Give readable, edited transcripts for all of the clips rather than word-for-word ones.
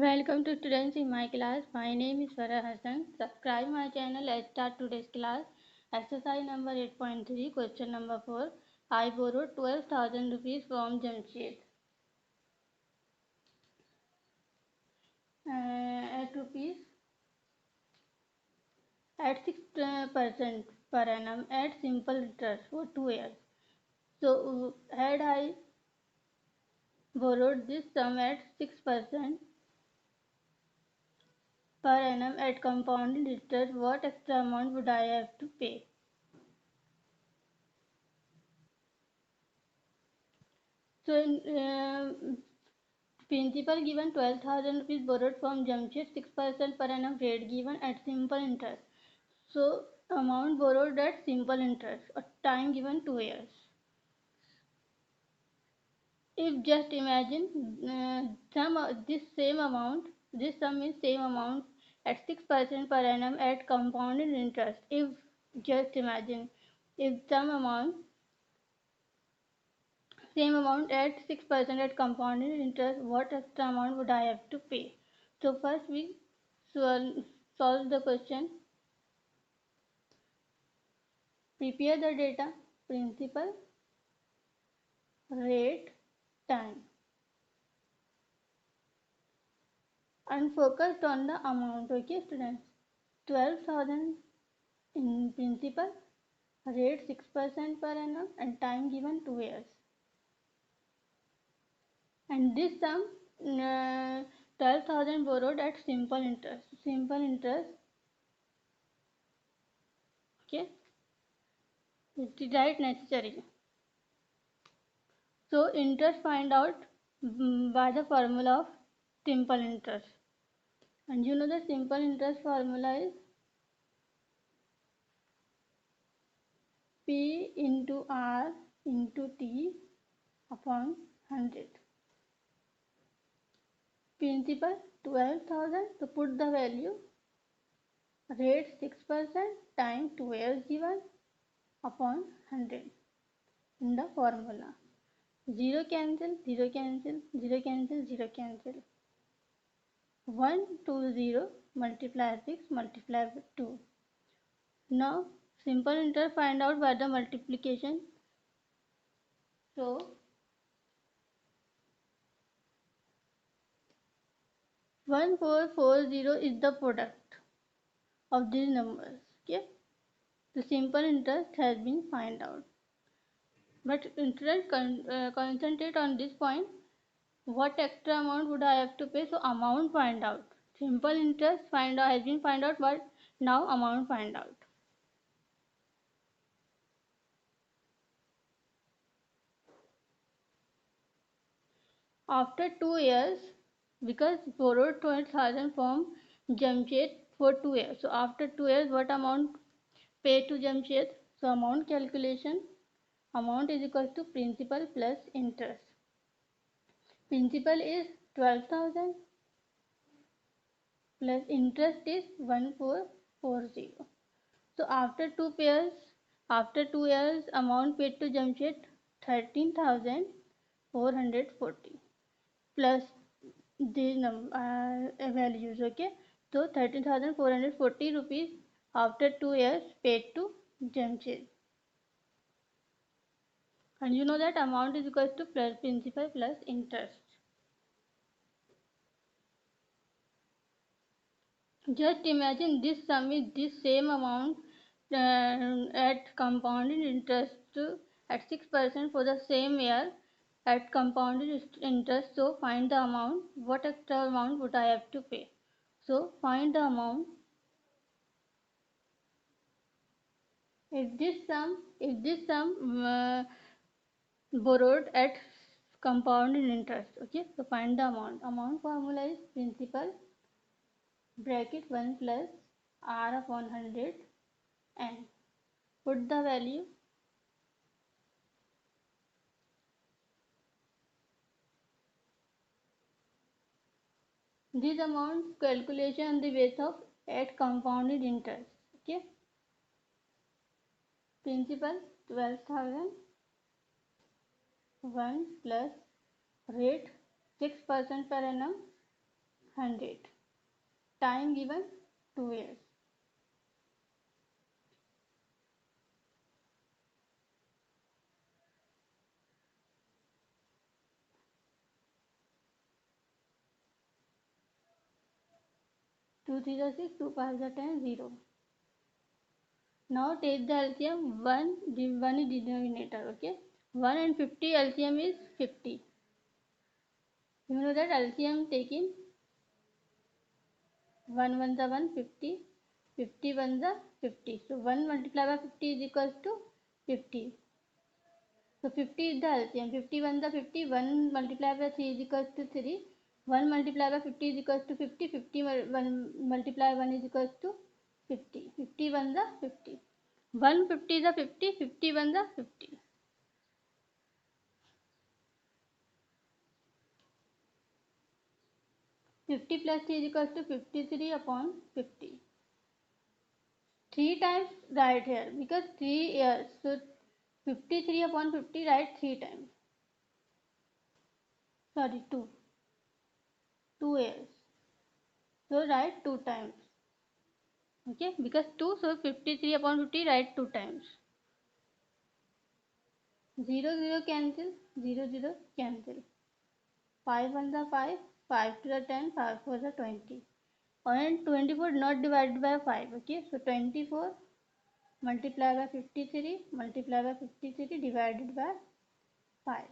Welcome to students in my class. My name is Farah Hassan. Subscribe my channel. Let's start today's class. Exercise number 8.3, question number 4. I borrowed 12,000 rupees from Jamshed at rupees at 6% per annum at simple interest for 2 years. So had I borrowed this sum at 6% per annum at compounded interest, what extra amount would I have to pay? So principal given 12,000 rupees borrowed from Jamshed, 6% per annum rate given at simple interest. So amount borrowed at simple interest, a time given 2 years. If just imagine this sum is same amount at 6% per annum at compounded interest. If just imagine if same amount at 6% at compounded interest, what extra amount would I have to pay? So first we solve the question. Prepare the data, principal, rate, time, and focused on the amount. Okay, students. 12,000 in principal, rate 6% per annum, and time given 2 years. And this sum 12,000 borrowed at simple interest. Simple interest. Okay, right necessary. So interest find out by the formula of simple interest. And you know the simple interest formula is P into R into T upon 100. Principal 12,000, so put the value, rate 6%, time 2 years given upon 100 in the formula. 0 cancel, 0 cancel, 0 cancel, 0 cancel. 1 to 0 multiply 6 multiply with 2. Now simple interest find out by the multiplication. So 1440 is the product of these numbers. Okay, the simple interest has been find out. But students concentrate on this point. What extra amount would I have to pay? So amount find out. Simple interest find out has been find out, but now amount find out. After 2 years, because borrowed 12,000 from Jamshed for 2 years. So after 2 years, what amount paid to Jamshed? So amount calculation. Amount is equal to principal plus interest. Principal is 12,000 plus interest is 1440. So after 2 years, amount paid to Jamshed 13,440 plus these values. Okay, so 13,440 rupees after 2 years paid to Jamshed. And you know that amount is equal to plus principal plus interest. Just imagine this sum is this same amount at compounded interest at 6% for the same year at compounded interest. So find the amount. What extra amount would I have to pay? So find the amount. If this sum borrowed at compounded interest. Okay, so find the amount. Amount formula is principal bracket 1 plus R upon 100 and put the value. This amount calculation on the base of at compounded interest. Okay, principal 12,000, 1 plus rate 6% per annum 100. Time given 2 years. Two threes are 6, 2 5s are 10, 0. Now take the LCM, 1 is denominator, okay? 1 and 50 LCM is 50. You know that LCM taking 1 ones are 1, 50, 50 ones are 50. So 1 multiplied by 50 is equals to 50. So 50 is the LCM. 50 ones are 50, 1 multiplied by 3 is equals to 3. 1 multiplied by 50 is equals to 50, 50 1 multiplied 1 is equals to 50. 50 ones are 50. 150 is a 50, 50 ones are 50. 50 plus 3 is equals to 53 upon 50. 3 times right here because 3 years. So 53 upon 50 write 3 times. Sorry, 2. 2 years. So write 2 times. Okay, because 2, so 53 upon 50 write 2 times. 0 0 cancel, 0 0 cancel. 5 ones are 5, 5 to the 10, 5 4s are 20. And 24 not divided by 5. Okay, so 24 multiplied by 53 multiplied by 53 divided by 5.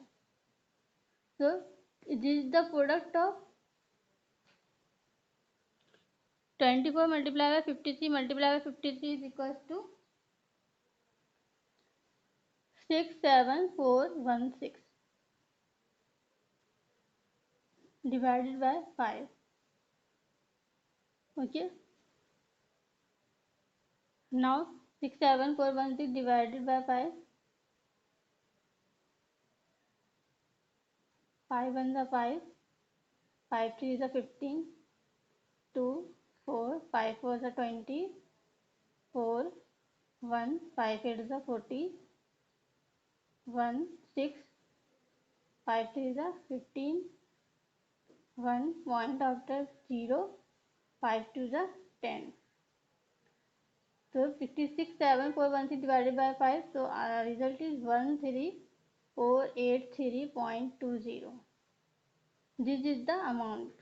So this is the product of 24 multiplied by 53 multiplied by 53 is equals to 67416 divided by 5. Okay. Now 67416 divided by 5. 5 ones are 5. 5 3s are 15. 2 4 5 4s are 20. 4 1 5 8s are 40. 1 6 5 3s are 15. 1 point after 0. 5 2s are 10. So 567416 divided by 5. So our result is 13483.20. This is the amount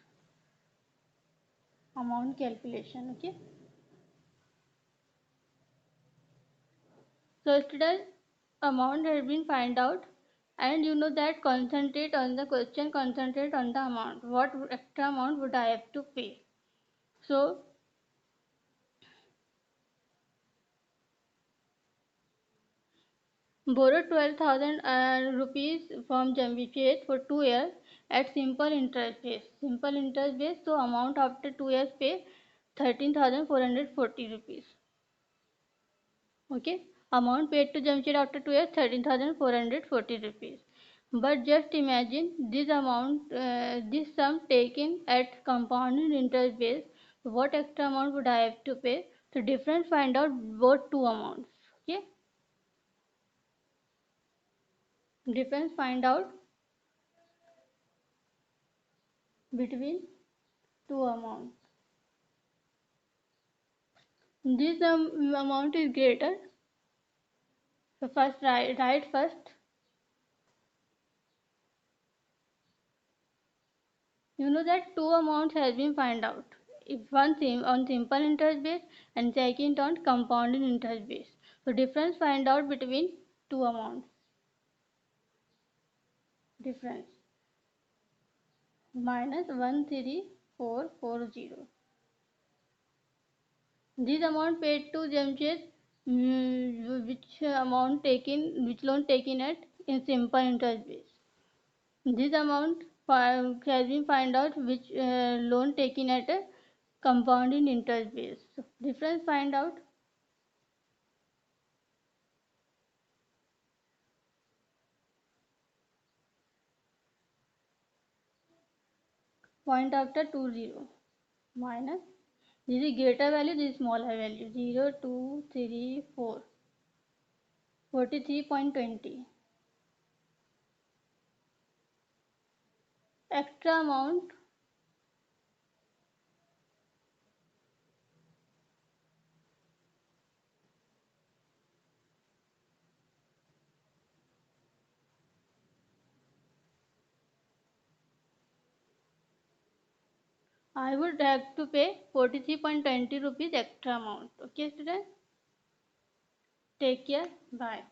calculation. Okay. So students, amount has been find out, and you know that concentrate on the question, concentrate on the amount. What extra amount would I have to pay? So borrow 12,000 rupees from Jamshid for 2 years at simple interest base. Simple interest base, so amount after 2 years pay 13,440 rupees. Okay, amount paid to Jamshid after 2 years 13,440 rupees. But just imagine this amount, this sum taken at compounded interest base. What extra amount would I have to pay? So difference find out both two amounts. Okay, difference find out between two amounts. This amount is greater. So first write first. You know that two amounts has been find out. If one on simple interest base and second on compounded interest base. So difference find out between two amounts. Difference minus 13440. This amount paid to Jamshid, which loan taken at in simple interest base. This amount has been find out which loan taken at a compounding interest base. So difference find out. Point after 20 minus, this is greater value, this is smaller value, 0 2 3 4 43.20. Extra amount I would have to pay 43.20 rupees extra amount. Okay, students? Take care. Bye.